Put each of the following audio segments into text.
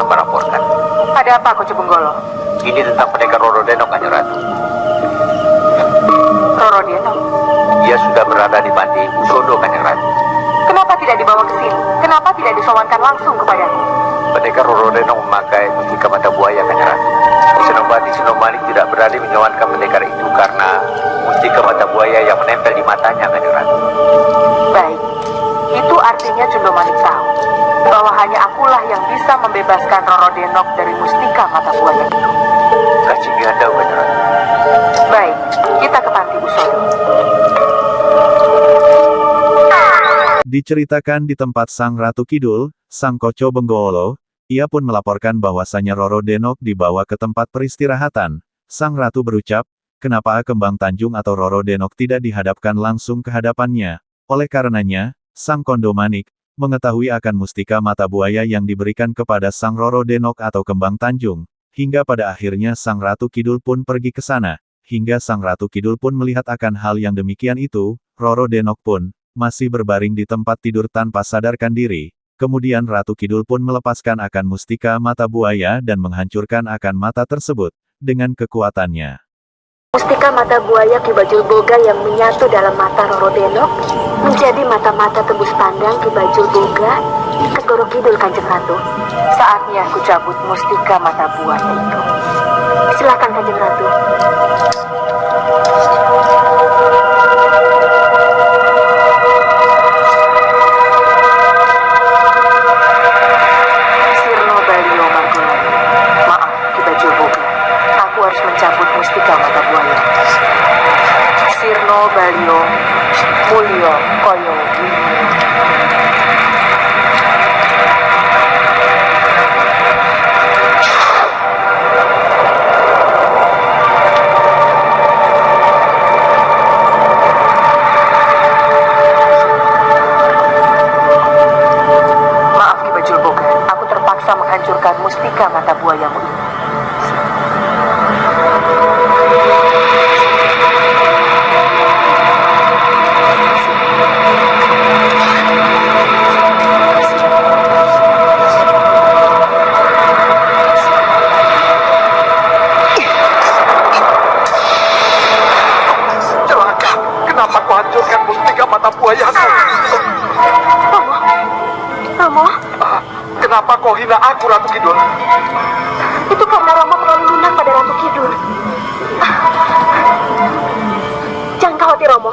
hamba laporkan. Ada apa, Koco Benggolo? Ini tentang pendekar Roro Denok, Kanjeng Ratu. Roro Denok? Dia sudah berada di Panti Usodo, Kanjeng Ratu. Kenapa tidak dibawa ke sini? Kenapa tidak disowankan langsung kepadaku? Pendekar Roro Denok memakai mustika mata buaya, Kanjeng Ratu. Senopati Senopati tidak berani menyowankan pendekar itu karena mustika mata buaya yang menempel di matanya, Kanjeng Ratu. Baik, itu artinya Cundomanik tahu bahwa hanya akulah yang bisa membebaskan Roro Denok dari mustika mata buaya itu. Kasih Anda, Kanjeng Ratu. Baik, kita ke Panti Usodo. Diceritakan di tempat Sang Ratu Kidul, Sang Koco Benggolo, ia pun melaporkan bahwasanya Roro Denok dibawa ke tempat peristirahatan. Sang Ratu berucap, kenapa Kembang Tanjung atau Roro Denok tidak dihadapkan langsung ke hadapannya? Oleh karenanya, Sang Kondomanik, mengetahui akan mustika mata buaya yang diberikan kepada Sang Roro Denok atau Kembang Tanjung, hingga pada akhirnya Sang Ratu Kidul pun pergi ke sana. Hingga Sang Ratu Kidul pun melihat akan hal yang demikian itu, Roro Denok pun masih berbaring di tempat tidur tanpa sadarkan diri. Kemudian Ratu Kidul pun melepaskan akan mustika mata buaya dan menghancurkan akan mata tersebut dengan kekuatannya. Mustika mata buaya Ki Bajul Boga yang menyatu dalam mata Roro Denok menjadi mata-mata tembus pandang Ki Bajul Boga ke Segoro Kidul, Kanjeng Ratu. Saatnya aku cabut mustika mata buaya itu. Silakan, Kanjeng Ratu. Sirno Balio Margolani. Maaf, Ki Bajul Boga. Aku harus mencabut mustika mata buaya. Sirno Balio Mulyo Koyo Winyo. Maaf Ki Bajul Boga, aku terpaksa menghancurkan mustika mata buayamu ini. Celaka, kenapa kau hancurkan mustika mata buayaku? Romo, Kenapa kau hina aku, Ratu Kidul? itu karena Romo terlalu lunak pada Ratu Kidul. Jangan khawatir, Romo.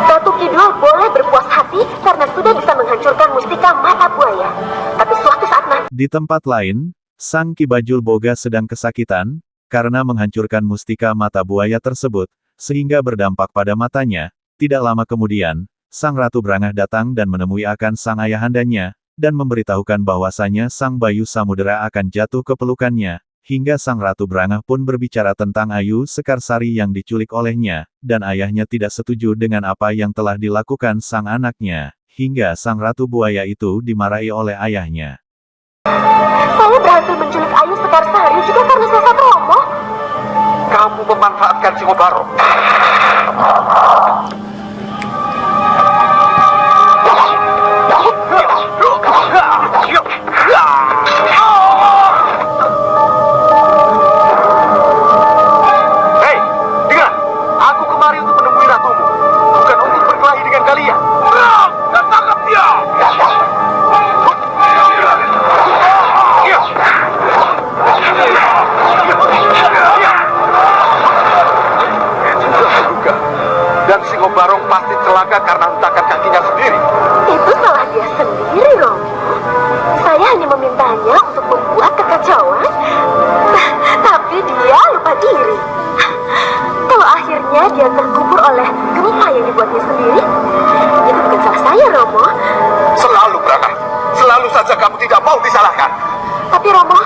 Ratu Kidul boleh berpuas hati karena sudah bisa menghancurkan mustika mata buaya. Tapi suatu saat nanti, Di tempat lain, Sang Ki Bajul Boga sedang kesakitan, karena menghancurkan mustika mata buaya tersebut, sehingga berdampak pada matanya. Tidak lama kemudian, Sang Ratu Brangah datang dan menemui akan sang ayahandanya, dan memberitahukan bahwasanya Sang Bayu Samudera akan jatuh ke pelukannya, hingga Sang Ratu Brangah pun berbicara tentang Ayu Sekarsari yang diculik olehnya, dan ayahnya tidak setuju dengan apa yang telah dilakukan sang anaknya, hingga Sang Ratu Buaya itu dimarahi oleh ayahnya. saya berhasil menculik Ayu Sekarsari juga karena siasat Romo. Kamu memanfaatkan Singobaro. Hei, dengar. Aku kemari untuk menemui ratumu, bukan untuk berkelahi dengan kalian. Serang dan tangkap dia. Dan Singobarong pasti celaka karena hentakan kakinya sendiri. Itu salah dia sendiri, Romo. Saya hanya memintanya untuk membuat kekacauan, tapi dia lupa diri. Kalau akhirnya dia terkubur oleh gempa yang dibuatnya sendiri, itu bukan salah saya, Romo. Selalu Brana, selalu saja kamu tidak mau disalahkan. Tapi Romo,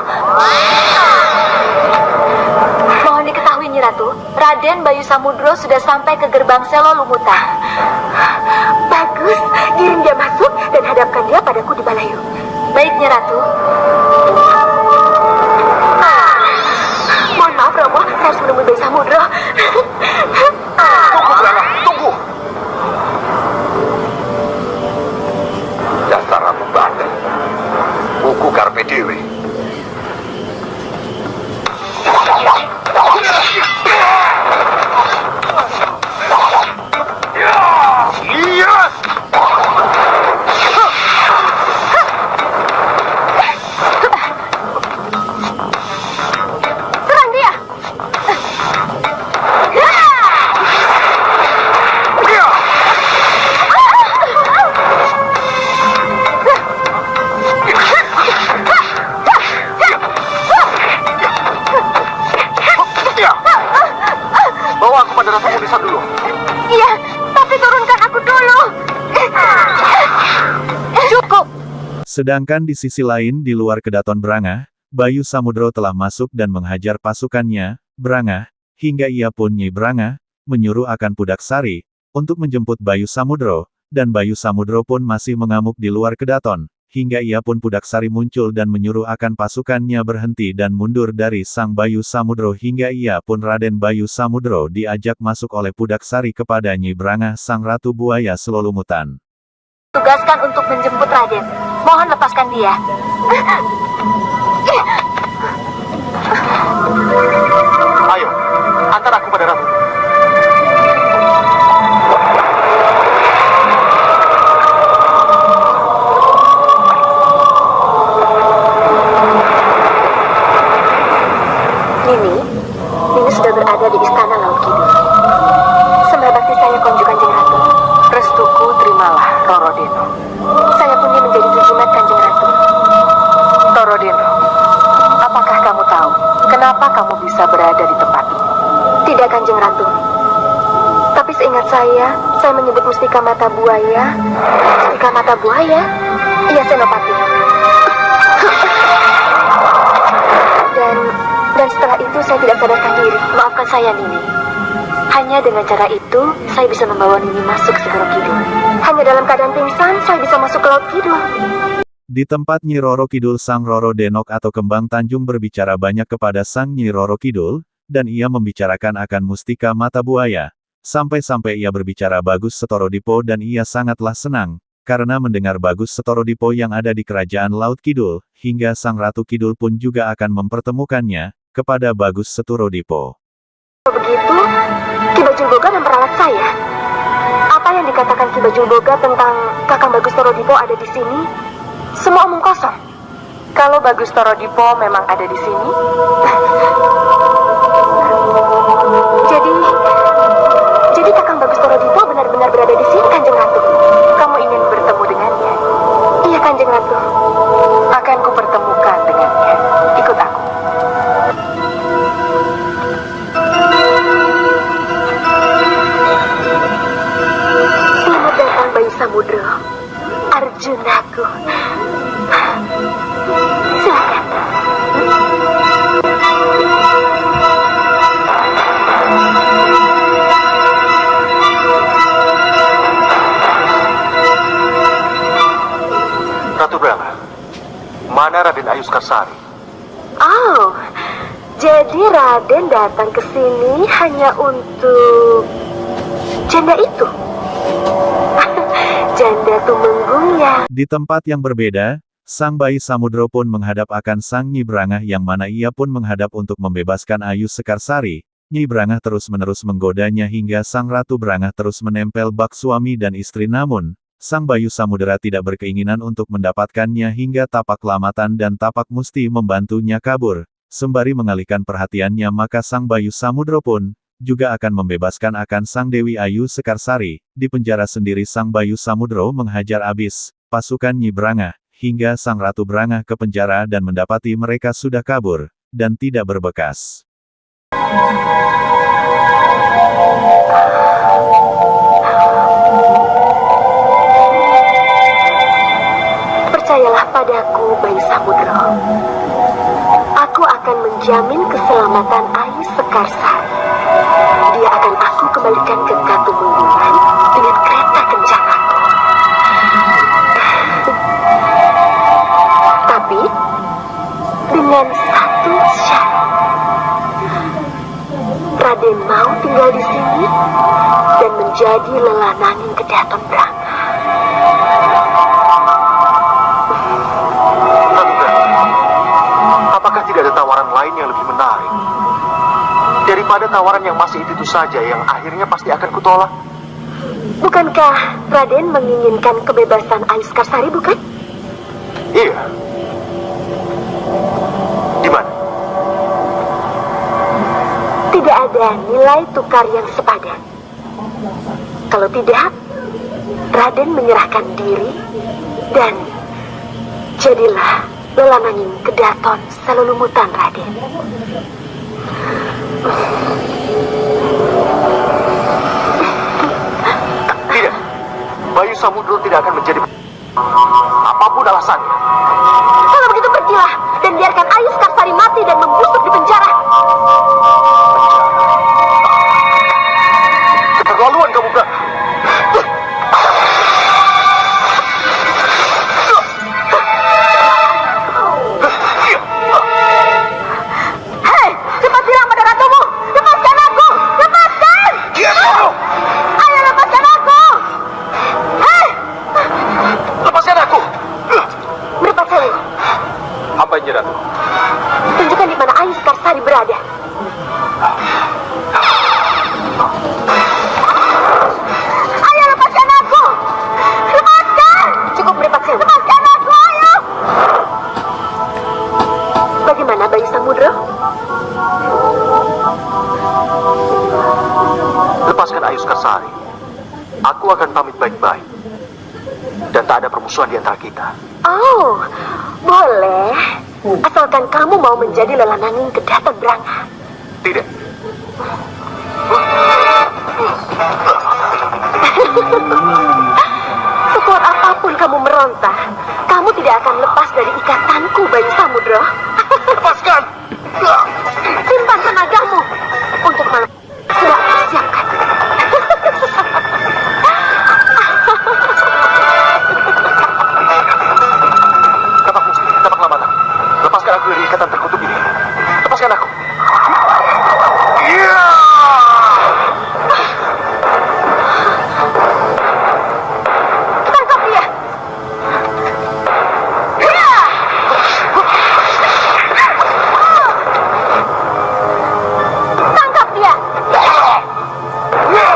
mohon diketahui Nyi Ratu, Raden Bayu Samudro sudah sampai ke gerbang Selo Lumutan. Bagus, kirim dia masuk dan hadapkan dia padaku di Balayu. Baik Nyi Ratu. Mohon maaf Romo, saya harus menemui Bayu Samudro. Tunggu Brana, tunggu. Dasar Ratu Bandel, buku Karpe Dewi. Serang dia! Bawa aku pada Ratu Munisa dulu. Iya, tapi turunkan aku dulu. Cukup. Sedangkan di sisi lain di luar Kedaton Brangah, Bayu Samudro telah masuk dan menghajar pasukannya, Brangah, hingga ia pun Nyi Brangah, menyuruh akan Pudak Sari, untuk menjemput Bayu Samudro, dan Bayu Samudro pun masih mengamuk di luar Kedaton, hingga ia pun Pudak Sari muncul dan menyuruh akan pasukannya berhenti dan mundur dari Sang Bayu Samudro hingga ia pun Raden Bayu Samudro diajak masuk oleh Pudak Sari kepada Nyi Brangah Sang Ratu Buaya Selolumutan. Tugaskan untuk menjemput Raden. Mohon lepaskan dia. Ayo, antar aku pada Ratu. Nini sudah berada di Istana Laut Kidul. Sembah bakti saya konjuk Kanjeng Ratu. Restuku terimalah, Roro Deno. Saya pun ingin menjadi jimat Kanjeng Ratu. Roro Deno, apakah kamu tahu kenapa kamu bisa berada di tempat ini? Tidak, Kanjeng Ratu. Tapi seingat saya menyebut Mustika Mata Buaya. Mustika Mata Buaya? Iya, Senopati. Dan setelah itu saya tidak sadarkan diri. Maafkan saya, Nini. Hanya dengan cara itu, saya bisa membawa Nini masuk ke Segoro Kidul. Hanya dalam keadaan pingsan, saya bisa masuk ke Laut Kidul. Di tempat Nyi Roro Kidul Sang Roro Denok atau Kembang Tanjung berbicara banyak kepada Sang Nyi Roro Kidul, dan ia membicarakan akan Mustika Mata Buaya. Sampai-sampai ia berbicara Bagus Setoro Dipo dan ia sangatlah senang, karena mendengar Bagus Setoro Dipo yang ada di Kerajaan Laut Kidul, hingga Sang Ratu Kidul pun juga akan mempertemukannya, kepada Bagus Setoro Dipo. Begitu, Ki Bajul Boga memperalat saya. Apa yang dikatakan Ki Bajul Boga tentang Kakang Bagus Toro Dipo ada di sini, semua omong kosong. Kalau Bagus Toro Dipo memang ada di sini, jadi Kakang Bagus Toro Dipo benar-benar berada di sini, Kanjeng Ratu. kamu ingin bertemu dengannya. Iya, Kanjeng Ratu. Akan kupertemukan dengannya. Ikut aku. Selamat datang, Bayu Samudro. Arjunaku. Silakan. Ratu Brangah, mana Raden Ayuskarsari? Oh, jadi Raden datang ke sini hanya untuk janda itu. Janda Tumenggung ya. Di tempat yang berbeda, Sang Bayi Samudro pun menghadap akan Sang Nyi Brangah yang mana ia pun menghadap untuk membebaskan Ayu Sekarsari. Nyi Brangah terus-menerus menggodanya hingga Sang Ratu Brangah terus menempel bak suami dan istri namun, Sang Bayu Samudera tidak berkeinginan untuk mendapatkannya hingga tapak lamatan dan tapak musti membantunya kabur. Sembari mengalihkan perhatiannya maka Sang Bayu Samudro pun, juga akan membebaskan akan Sang Dewi Ayu Sekarsari. Di penjara sendiri Sang Bayu Samudro menghajar abis pasukan Nyi Brangah, hingga Sang Ratu Brangah ke penjara dan mendapati mereka sudah kabur, dan tidak berbekas. Percayalah padaku, Bayu Samudro. Aku akan menjamin keselamatan Ayu Sekarsari. Dia akan aku kembalikan ke Katumenggungan dengan kereta kencanaku. Tapi dengan satu syarat. Raden mau tinggal di sini dan menjadi lelanangin Kedaton Brangah. Ratu Brangah, apakah tidak ada tawaran lain yang lebih menarik? daripada tawaran yang masih itu saja yang akhirnya pasti akan kutolak. Bukankah Raden menginginkan kebebasan Ayu Sekarsari, bukan? Iya. Di mana? Tidak ada nilai tukar yang sepadan. Kalau tidak, Raden menyerahkan diri dan jadilah lelananging kedaton salulumutan Raden. Tidak. Bayu Samudro tidak akan menjadi apapun alasannya. Kalau begitu pergilah dan biarkan Ayu Sekarsari mati dan membusuk di penjara. Keterlaluan kamu, Bra. Hei, cepat bilang pada ratumu, lepaskan aku, lepaskan! Ayo lepaskan aku! Hei, Lepaskan aku. berempat saling. Apa ini, Ratu? Tunjukkan di mana Ayu Sekarsari berada. Ayo lepaskan aku! Lepaskan! Cukup berempat saling. Lepaskan aku, ayo! Bagaimana Bayu Samudro? Lepaskan Ayu Sekarsari. Aku akan pamit baik-baik. Dan tak ada permusuhan di antara kita. Oh, boleh. Asalkan kamu mau menjadi lelananging kedaton Branga. Tidak. Sekuat apapun kamu meronta, kamu tidak akan lepas dari ikatanku, Bayu Samudro. Lepaskan. Simpan tenagamu untuk malam sudah aku siapkan. Tapak musti, tapak lamatan. Lepaskan aku dari ikatan terkutuk ini. Lepaskan aku. Iya. Tangkap dia. Iya. Tangkap dia. Iya.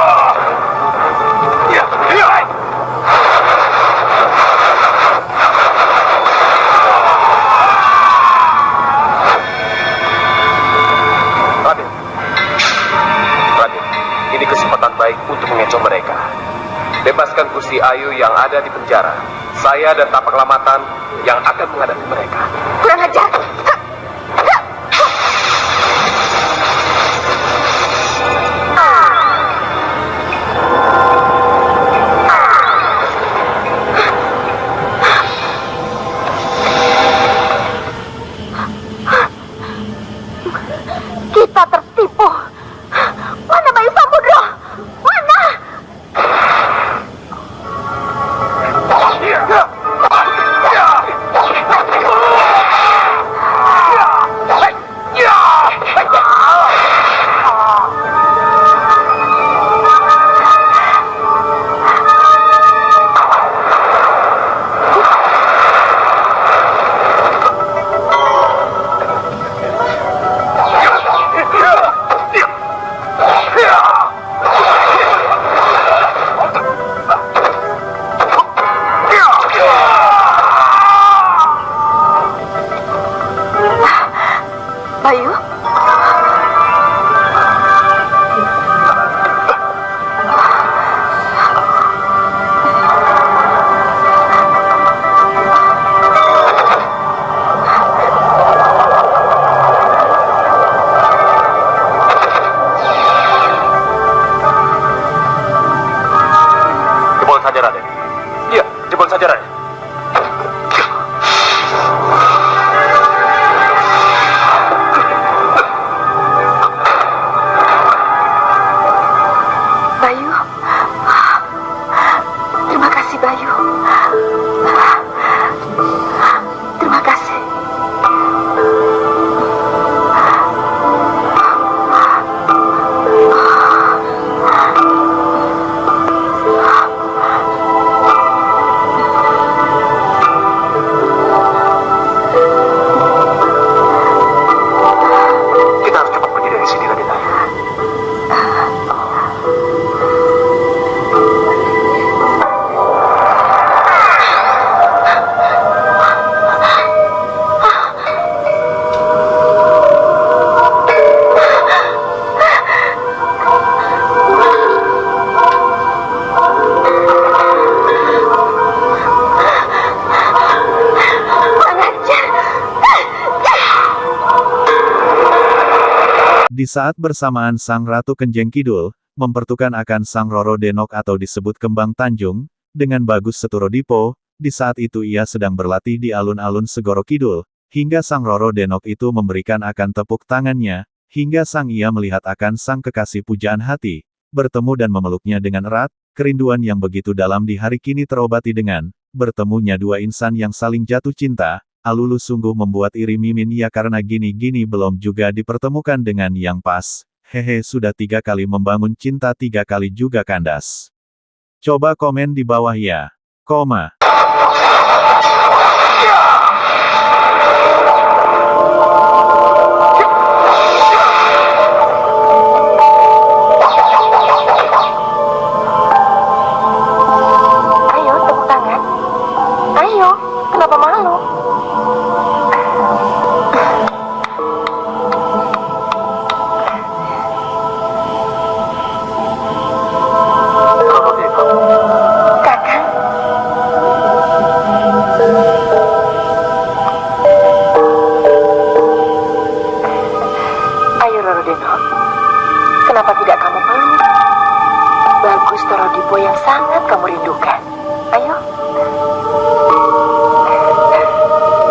Iya. Raden. Raden, ini kesempatan baik untuk mengecoh mereka. Bebaskan Gusti Ayu yang ada di penjara. Saya dan Tapak Lamatan yang akan menghadapi mereka. Kurang ajar. Kita tertipu. Mana Bayu Samudro? Mana? Bayu? Jebol saja, Raden. Iya, jebol saja, Raden. Di saat bersamaan Sang Ratu Kenjeng Kidul, mempertukan akan Sang Roro Denok atau disebut Kembang Tanjung, dengan Bagus Seturo Dipo, di saat itu ia sedang berlatih di alun-alun Segoro Kidul, hingga Sang Roro Denok itu memberikan akan tepuk tangannya, hingga sang ia melihat akan sang kekasih pujaan hati, bertemu dan memeluknya dengan erat, kerinduan yang begitu dalam di hari kini terobati dengan bertemunya dua insan yang saling jatuh cinta. Alulu sungguh membuat iri Mimin ya karena gini-gini belum juga dipertemukan dengan yang pas. Hehe sudah 3 kali membangun cinta 3 kali juga kandas. Coba komen di bawah ya. Koma. Ayo, tepuk tangan. Ayo, kenapa malu? Roro Denok, Kakang, ayo Roro Denok. Kenapa tidak kamu peluk? Bagus Toro Dipo yang sangat kamu rindukan. Ayo.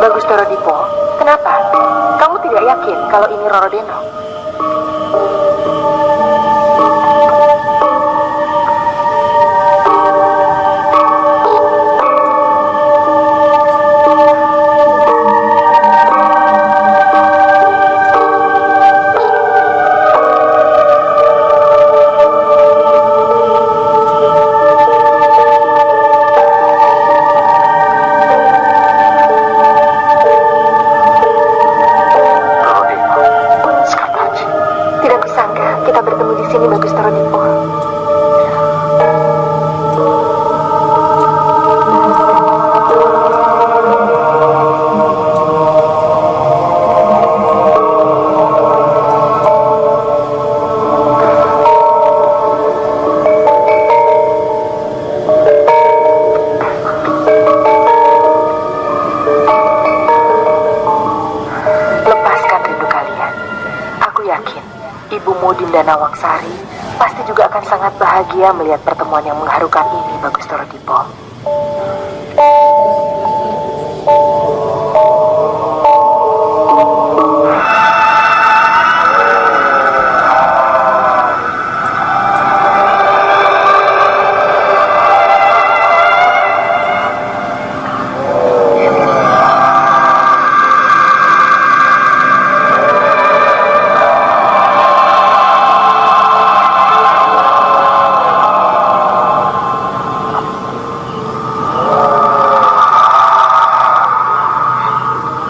Bagus Toro Dipo, kenapa? Kamu tidak yakin kalau ini Roro Denok? Roro Denok, Sekartaji. Tidak kusangka kita bertemu di sini Bagus Toro Dipo. Lepaskan rindu kalian. Aku yakin ibumu Dinda Nawangsari pasti juga akan sangat bahagia melihat pertemuan yang mengharukan ini Bagus Toro Dipo.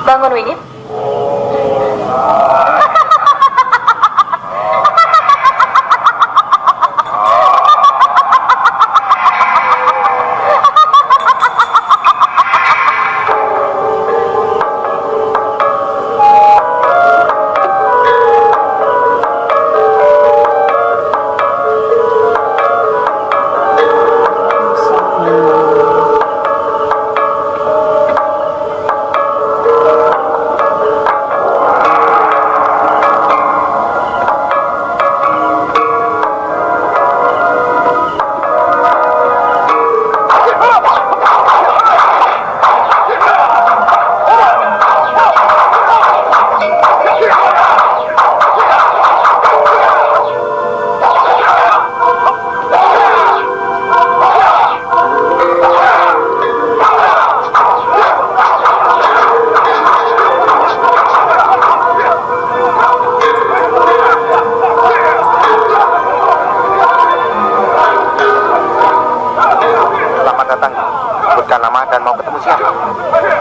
Bangun Wingit. Selamat datang. Sebutkan nama dan mau ketemu siapa?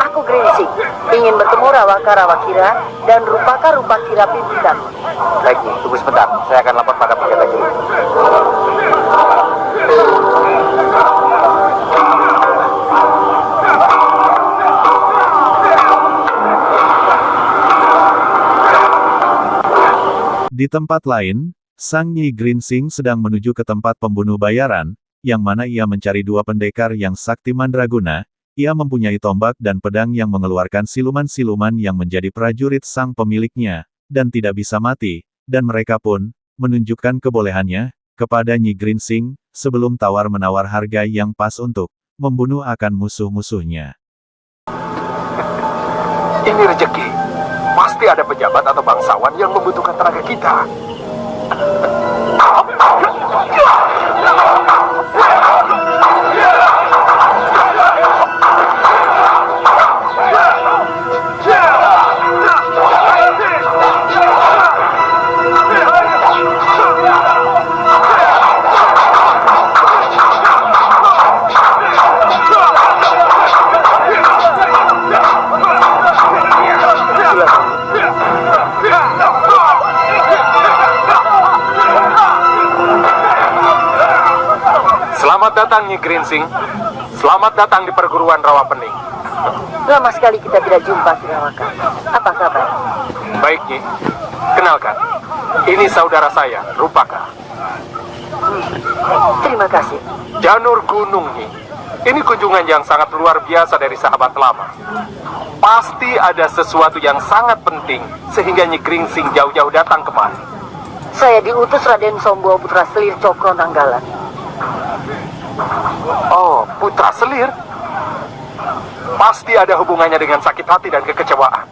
Aku Gringsing, ingin bertemu Rawaka Rawakira dan Rupaka Rupakira pimpinan. Baik, Nyi. Tunggu sebentar. Saya akan lapor pada penjaga Juri. Di tempat lain, Sang Nyi Grinsing sedang menuju ke tempat pembunuh bayaran, yang mana ia mencari 2 pendekar yang sakti mandraguna. Ia mempunyai tombak dan pedang yang mengeluarkan siluman-siluman yang menjadi prajurit sang pemiliknya, dan tidak bisa mati. dan mereka pun menunjukkan kebolehannya kepada Nyi Gringsing sebelum tawar-menawar harga yang pas untuk membunuh akan musuh-musuhnya. Ini rezeki. Pasti ada pejabat atau bangsawan yang membutuhkan tenaga kita. Selamat datang Nyi Gringsing. Selamat datang di perguruan Rawa Pening. Lama sekali kita tidak jumpa, Kirawaka. Apa kabar? Baik Nyi, kenalkan. Ini saudara saya, Rupaka. Terima kasih. Janur Gunung Nyi. Ini kunjungan yang sangat luar biasa dari sahabat lama. Pasti ada sesuatu yang sangat penting sehingga Nyi Gringsing jauh-jauh datang kemari. Saya diutus Raden Sombo Putra Selir Cokro Nanggalan. Oh, Putra Selir? Pasti ada hubungannya dengan sakit hati dan kekecewaan.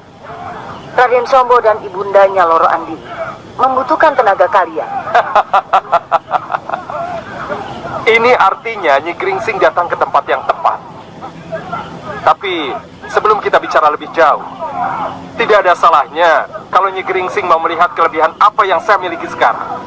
Raden Sombo dan ibundanya Loro Andini membutuhkan tenaga kalian. Ini artinya Nyi Gringsing datang ke tempat yang tepat. Tapi sebelum kita bicara lebih jauh, tidak ada salahnya kalau Nyi Gringsing mau melihat kelebihan apa yang saya miliki sekarang.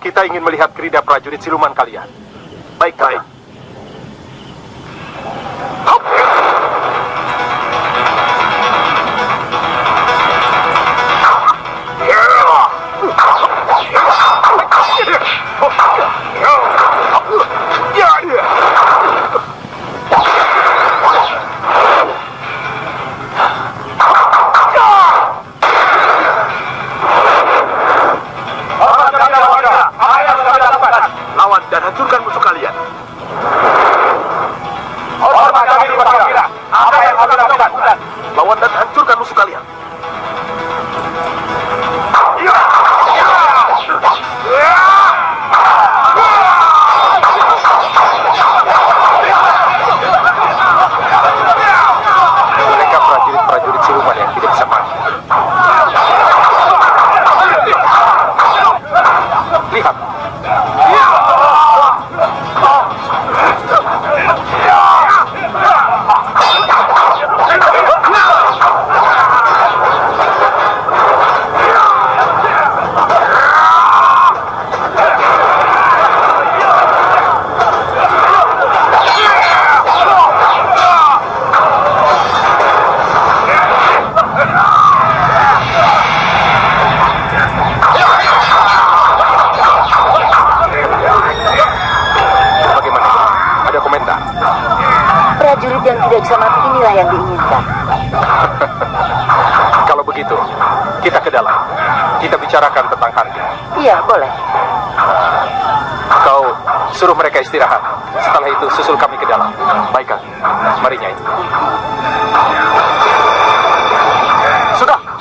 Kita ingin melihat kerida prajurit siluman kalian. Baik. Dan hancurkan musuh kalian. Hormat kami Rupaka. Apa yang harus dilakukan? Lawan dan hancurkan musuh kalian. Mereka prajurit-prajurit siluman yang tidak bisa mati. Lihat. Prajurit yang tidak bisa mati inilah yang diinginkan. Kalau begitu, kita ke dalam. Kita bicarakan tentang harga. Iya, boleh. Kau suruh mereka istirahat. Setelah itu susul kami ke dalam. Baik, Kang. Mari Nyai.